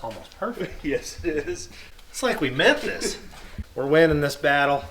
That's almost perfect. Yes, it is. It's like we meant this. We're winning this battle.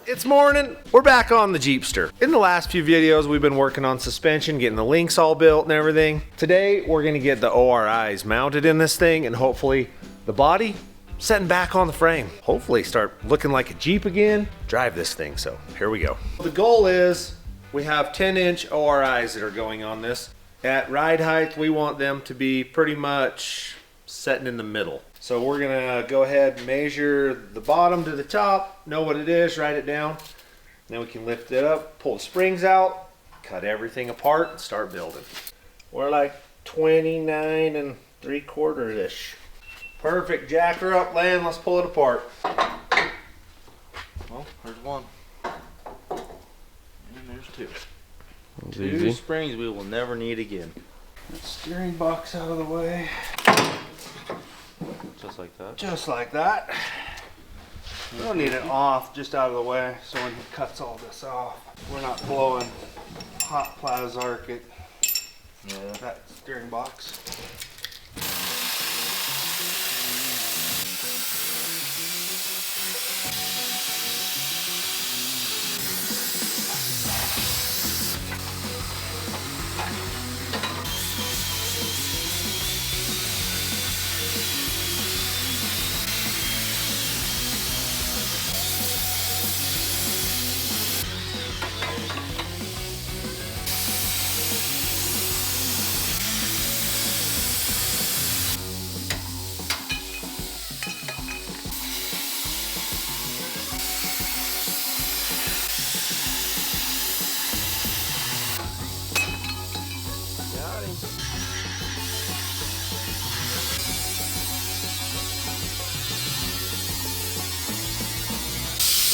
It's morning. We're back on the Jeepster. In the last few videos, we've been working on suspension, getting the links all built and everything. Today, we're gonna get the ORIs mounted in this thing and hopefully the body setting back on the frame. Hopefully start looking like a Jeep again, drive this thing, so here we go. The goal is we have 10-inch ORIs that are going on this. At ride height, we want them to be pretty much setting in the middle. So we're gonna go ahead and measure the bottom to the top, know what it is, write it down. Then we can lift it up, pull the springs out, cut everything apart, and start building. We're like 29 3/4-ish. Perfect, jack her up, land, let's pull it apart. Well, there's one. And there's two. That's Two easy. springs we will never need again. That steering box out of the way. Just like that. Just like that. We don't need it off, just out of the way, so when he cuts all this off, we're not blowing hot plasark at that steering box.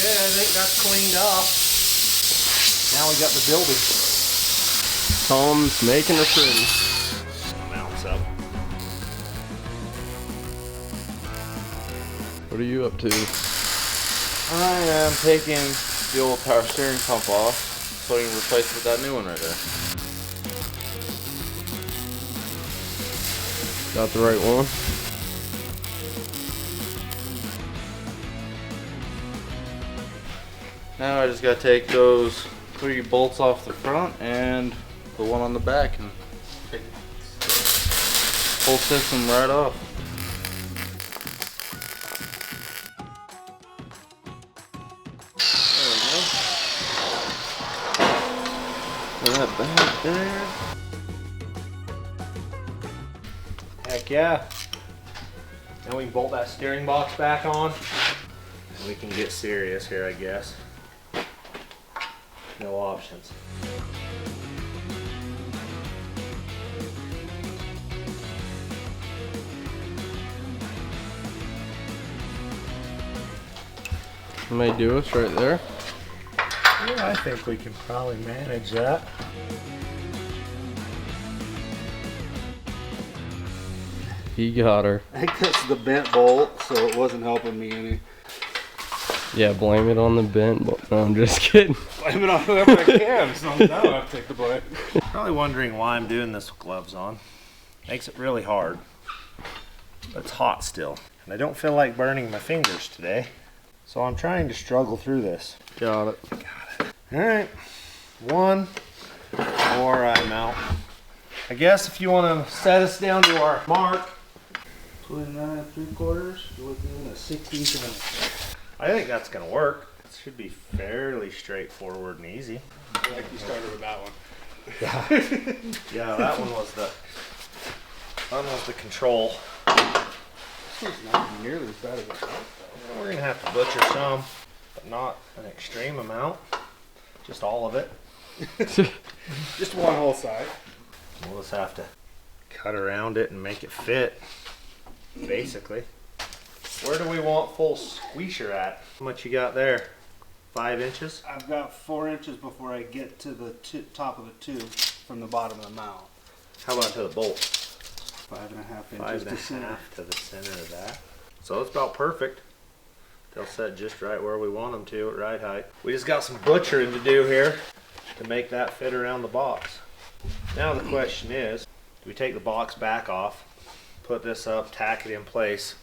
Okay, I think that's cleaned off. Now we got the building. Tom's making her pretty. Mounts up. What are you up to? I am taking the old power steering pump off so I can replace it with that new one right there. Got the right one? Now I just gotta take those 3 bolts off the front and the one on the back and take the whole system right off. There we go. Put that back there. Heck yeah. Now we can bolt that steering box back on. And we can get serious here, I guess. No options. May do us right there. Yeah, I think we can probably manage that. He got her. I think that's the bent bolt, so it wasn't helping me any. Yeah, blame it on the bent. No, I'm just kidding. Blame it on whoever I can, so now I have to take the blame. Probably wondering why I'm doing this with gloves on. Makes it really hard. But it's hot still. And I don't feel like burning my fingers today. So I'm trying to struggle through this. Got it. Alright. One ORI mount. I guess if you want to set us down to our mark, 29 3/4, we're doing a 16th of an inch. I think that's going to work. It should be fairly straightforward and easy. I like you started with that one. Yeah, that one was the control. This one's not nearly as bad as I thought, though. We're going to have to butcher some, but not an extreme amount. Just all of it. Just one whole side. We'll just have to cut around it and make it fit, basically. Where do we want full squeezer at? How much you got there? 5 inches? I've got 4 inches before I get to the top of the tube from the bottom of the mount. How about to the bolt? 5.5 inches to center. 5.5 to the center of that. So it's about perfect. They'll set just right where we want them to at ride height. We just got some butchering to do here to make that fit around the box. Now the question is, We take the box back off, put this up, tack it in place,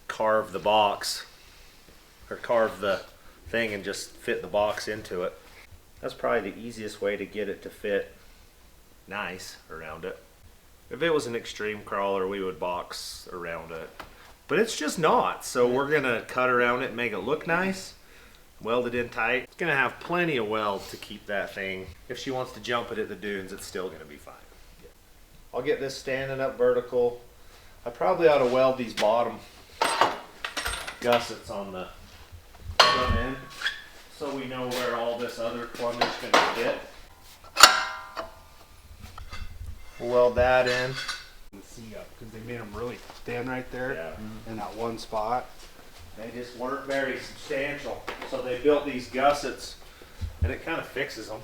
carve the box, or carve the thing and just fit the box into it. That's probably the easiest way to get it to fit nice around it. If it was an extreme crawler, we would box around it. But it's just not, so we're gonna cut around it and make it look nice, weld it in tight. It's gonna have plenty of weld to keep that thing. If she wants to jump it at the dunes, it's still gonna be fine. I'll get this standing up vertical. I probably ought to weld these bottom gussets on the front end so we know where all this other plumbing's gonna fit. We'll weld that in. See up because they made them really thin right there Yeah. in that one spot. They just weren't very substantial. So they built these gussets and it kind of fixes them.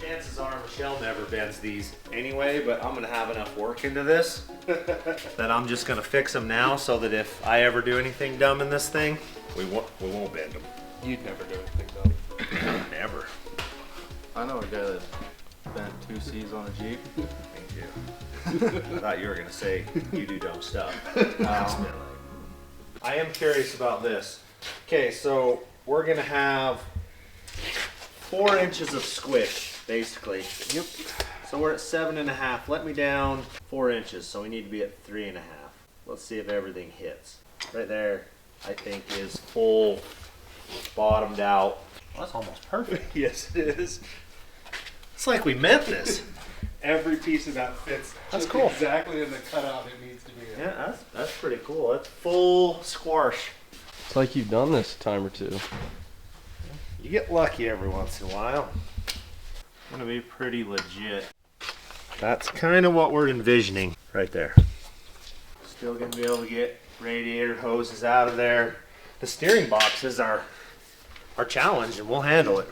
Chances are Michelle never bends these anyway, but I'm gonna have enough work into this that I'm just gonna fix them now so that if I ever do anything dumb in this thing, we won't bend them. You'd never do anything though. Never. I know a guy that bent 2 C's on a Jeep. Thank you. I thought you were gonna say you do dumb stuff. I am curious about this. Okay, so we're gonna have 4 inches of squish, basically. Yep. So we're at 7.5. Let me down 4 inches, so we need to be at 3.5. Let's see if everything hits. Right there, I think, is full, bottomed out. Well, that's almost perfect. Yes, it is. It's like we meant this. Every piece of that fits. That's just cool. Exactly in the cutout it needs to be in. Yeah, that's pretty cool. That's full squash. It's like you've done this a time or two. You get lucky every once in a while. Gonna be pretty legit. That's kind of what we're envisioning right there. Still gonna be able to get radiator hoses out of there. The steering box is our challenge, and we'll handle it.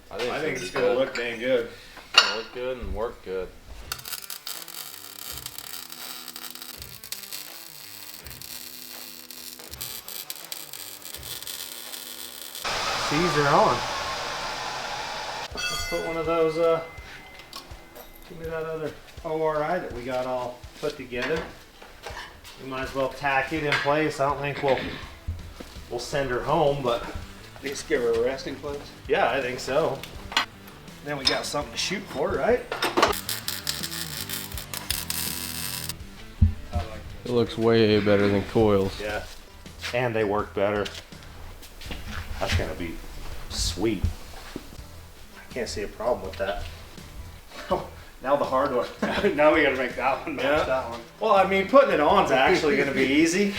I think it's gonna look dang good. It'll look good and work good. C's are on. Let's put one of those, give me that other ORI that we got all put together. We might as well tack it in place. I don't think we'll send her home, but At least give her a resting place. yeah, I think so. Then we got something to shoot for, right? I like It looks way better than coils. Yeah. And they work better. That's gonna be sweet. I can't see a problem with that. Now the hard one. it. Now we gotta make that one match Yeah. that one. Well, I mean, putting it on is actually gonna be easy.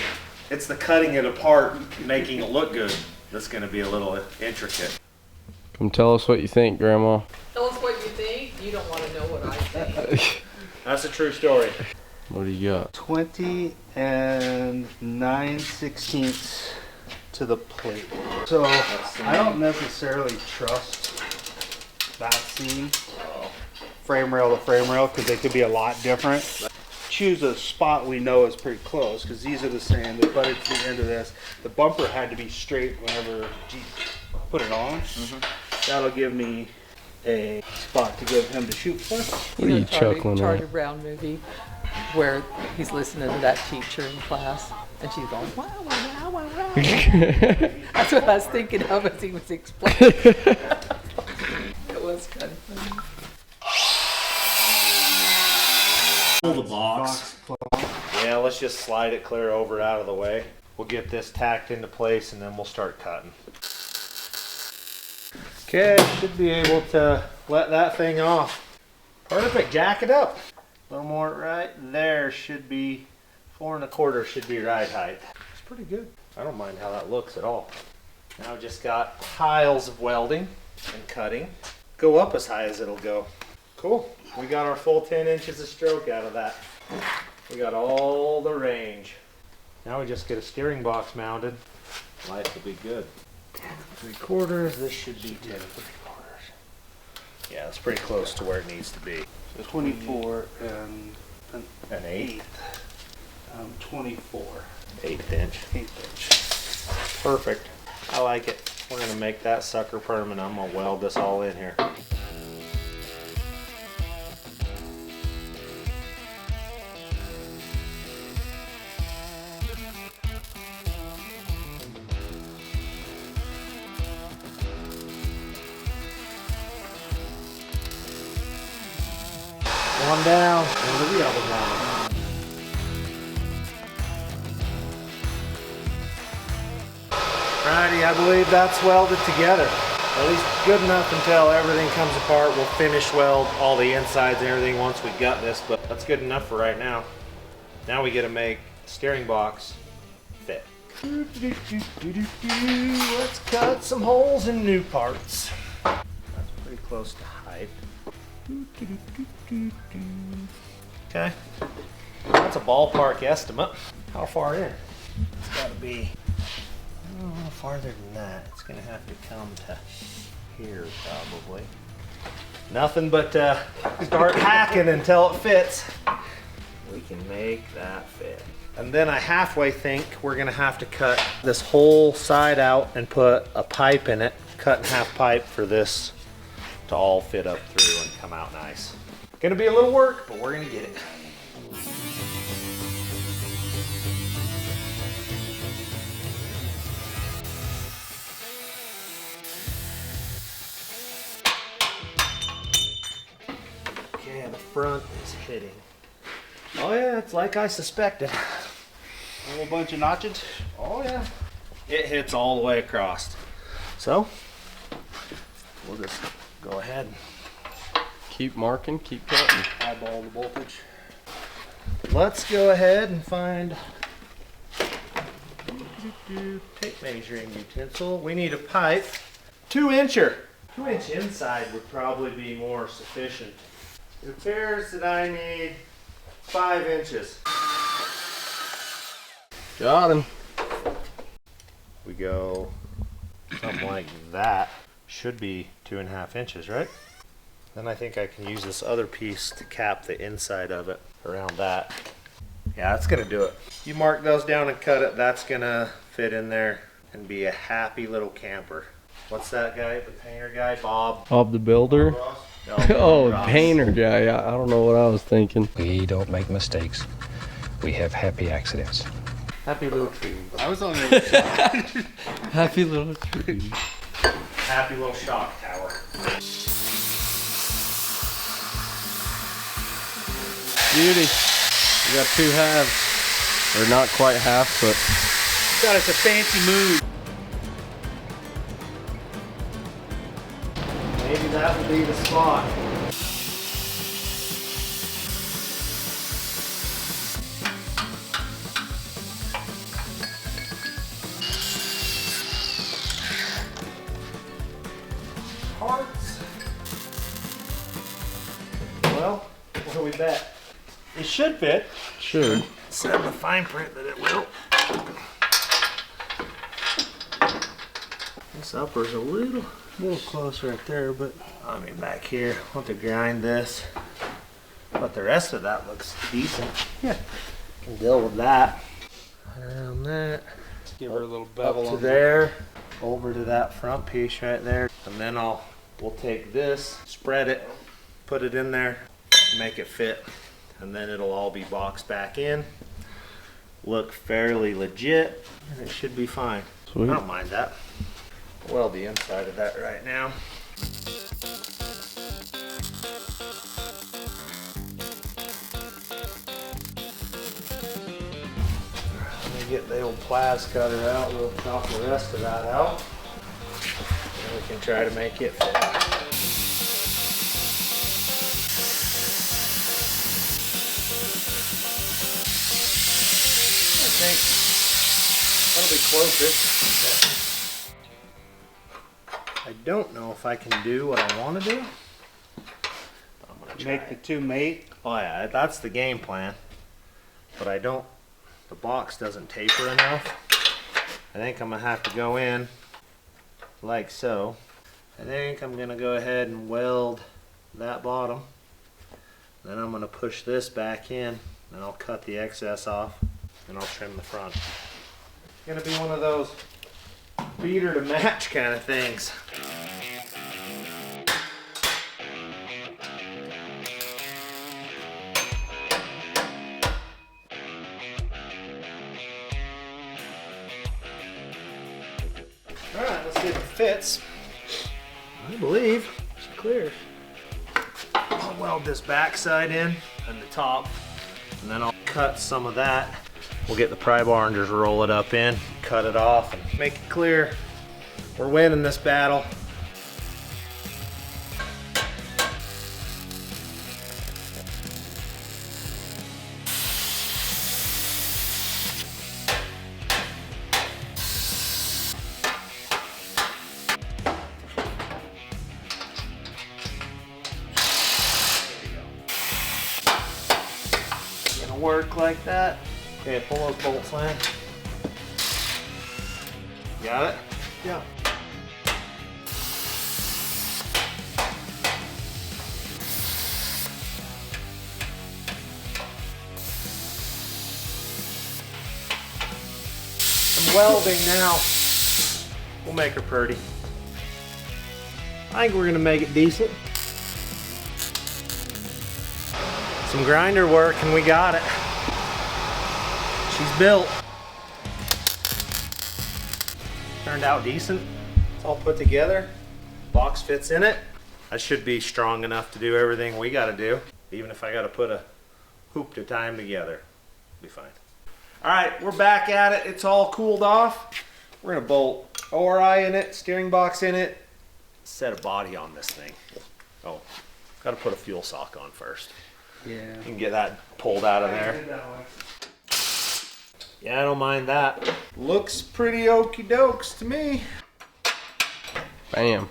It's the cutting it apart, making it look good, that's gonna be a little intricate. Come tell us what you think, Grandma. Tell us what you think. You don't want to know what I think. That's a true story. What do you got? 20 and 9/16 to the plate. So I don't necessarily trust that seam, frame rail to frame rail, because they could be a lot different. Choose a spot we know is pretty close, because these are the same. The butt at the end of this. The bumper had to be straight whenever Jeep put it on. That'll give me a spot to give him to shoot for. What are you chuckling Charlie at? Brown movie where he's listening to that teacher in class and she's going, wow, wow, wow, wow. That's what I was thinking of as he was explaining. It was kind of funny. Pull the box. Yeah, let's just slide it clear over out of the way. We'll get this tacked into place and then we'll start cutting. Okay, should be able to let that thing off. Perfect, jack it up. A little more right there should be 4 1/4 should be right height. It's pretty good. I don't mind how that looks at all. Now just got piles of welding and cutting. Go up as high as it'll go. Cool. We got our full 10 inches of stroke out of that. We got all the range. Now we just get a steering box mounted. Life will be good. 10 3/4. This should be 10 3/4. Yeah, it's pretty close to where it needs to be. So 24 and An 8th. 24. 1/8 inch. 1/8 inch. Perfect. I like it. We're gonna make that sucker permanent. I'm gonna weld this all in here. One down, into the other one. Alrighty, I believe that's welded together. At least good enough until everything comes apart. We'll finish weld all the insides and everything once we gut this, but that's good enough for right now. Now we get to make the steering box fit. Let's cut some holes in new parts. That's pretty close to height. Okay, that's a ballpark estimate. How far in? It's got to be a little farther than that. It's gonna have to come to here probably. Nothing but start hacking until it fits. We can make that fit. And then I halfway think we're gonna have to cut this whole side out and put a pipe in it, cut in half pipe for this to all fit up through and come out nice. Gonna be a little work, but we're gonna get it. Okay, the front is hitting. Oh yeah, it's like I suspected. A whole bunch of notches. Oh yeah. It hits all the way across. So, we'll just go ahead. Keep marking, keep cutting. Eyeball the voltage. Let's go ahead and find tape measuring utensil. We need a pipe. 2-incher. 2-inch inside would probably be more sufficient. It appears that I need 5 inches. Got him. We go something like that. Should be 2.5 inches, right? Then I think I can use this other piece to cap the inside of it around that. Yeah, that's gonna do it. You mark those down and cut it, that's gonna fit in there and be a happy little camper. What's that guy, the painter guy, Bob? Bob the builder. No, Oh, Ross. painter guy. I don't know what I was thinking. We don't make mistakes. We have happy accidents. Happy little tree. I was on there. Happy little tree. Happy little shock tower. Beauty. We got 2 halves. Or not quite half, but Got us a fancy mood. Maybe that will be the spot. Parts. Well, what do we bet? It should fit. sure. Said in the fine print that it will. This upper's a little close right there, but I mean back here, I'll have to grind this. But the rest of that looks decent. Yeah, can deal with that. Around that. Give her a little Up bevel to on there, over to that front piece right there, and then we'll take this, spread it, put it in there, make it fit, and then it'll all be boxed back in. Look fairly legit, and it should be fine. Sweet. I don't mind that. Weld the inside of that right now. Let me get the old plas cutter out. We'll chop the rest of that out. And we can try to make it fit. I think that'll be closer. I don't know if I can do what I want to do. I'm gonna try. Make the 2 mate. Oh yeah, that's the game plan. But I don't, the box doesn't taper enough. I think I'm gonna have to go in like so. I think I'm gonna go ahead and weld that bottom. Then I'm gonna push this back in and I'll cut the excess off and I'll trim the front. It's gonna be one of those beater to match kind of things. Alright, let's see if it fits. I believe it's clear. I'll weld this backside in and the top, and then I'll cut some of that. We'll get the pry bar and just roll it up in, cut it off, and make it clear we're winning this battle. Work like that. Okay, pull those bolts in. Got it? Yeah. Some welding now. We'll make her pretty. I think we're gonna make it decent. Some grinder work and we got it. She's built. Turned out decent. It's all put together. Box fits in it. That should be strong enough to do everything we gotta do. Even if I gotta put a hoop to tie them together, it'll be fine. All right, we're back at it. It's all cooled off. We're gonna bolt ORI in it, steering box in it, set a body on this thing. Oh, gotta put a fuel sock on first. Yeah. You can get that pulled out of there. Yeah, I don't mind that. Looks pretty okie dokes to me. Bam.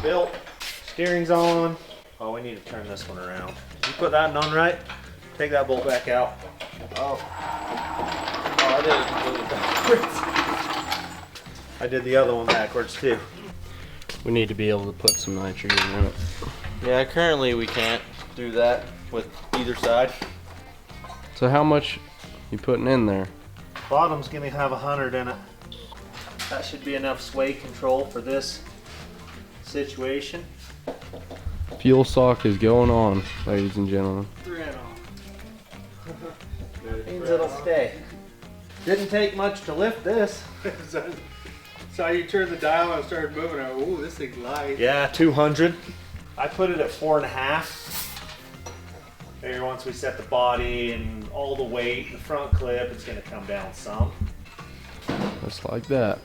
Built. Steering's on. Oh, we need to turn this one around. You put that on right? Take that bolt back out. Oh, I did it completely backwards. I did the other one backwards too. We need to be able to put some nitrogen in it. Yeah, currently we can't do that with either side. So how much you putting in there? Bottom's gonna have 100 in it. That should be enough sway control for this situation. Fuel sock is going on, ladies and gentlemen. Thread on. Means it'll stay. Didn't take much to lift this. So you turned the dial and started moving. I went, ooh, this thing's light. Yeah, 200. I put it at 4.5. Figure once we set the body and all the weight, the front clip, it's gonna come down some. Just like that.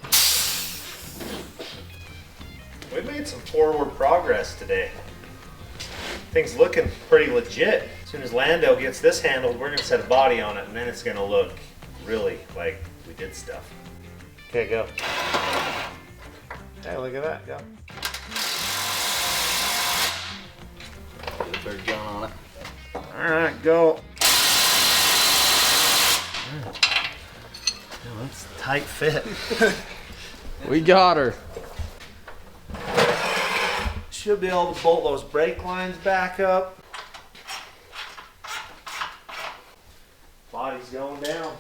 We made some forward progress today. Things looking pretty legit. As soon as Lando gets this handled, we're gonna set a body on it and then it's gonna look really like we did stuff. Okay, go. Hey, look at that, go. Get a big gun on it. All right, go. That's a tight fit. We got her. Should be able to bolt those brake lines back up. Body's going down.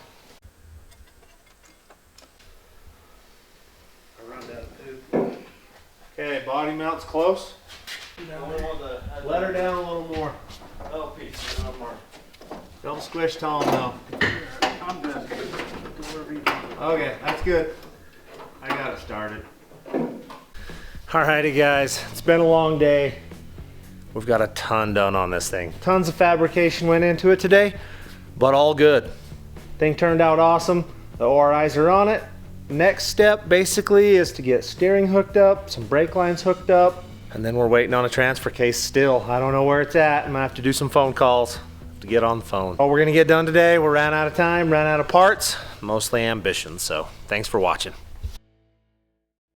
I run down the poop. Okay, body mount's close. Let her down a little more. Oh, piece, a little more. Don't squish Tom though. I'm good. Okay, that's good. I got it started. Alrighty guys, it's been a long day. We've got a ton done on this thing. Tons of fabrication went into it today, but all good. Thing turned out awesome. The ORIs are on it. Next step basically is to get steering hooked up, some brake lines hooked up, and then we're waiting on a transfer case still. I don't know where it's at. I'm gonna have to do some phone calls to get on the phone. All we're gonna get done today, we ran out of time, ran out of parts, mostly ambition, so thanks for watching.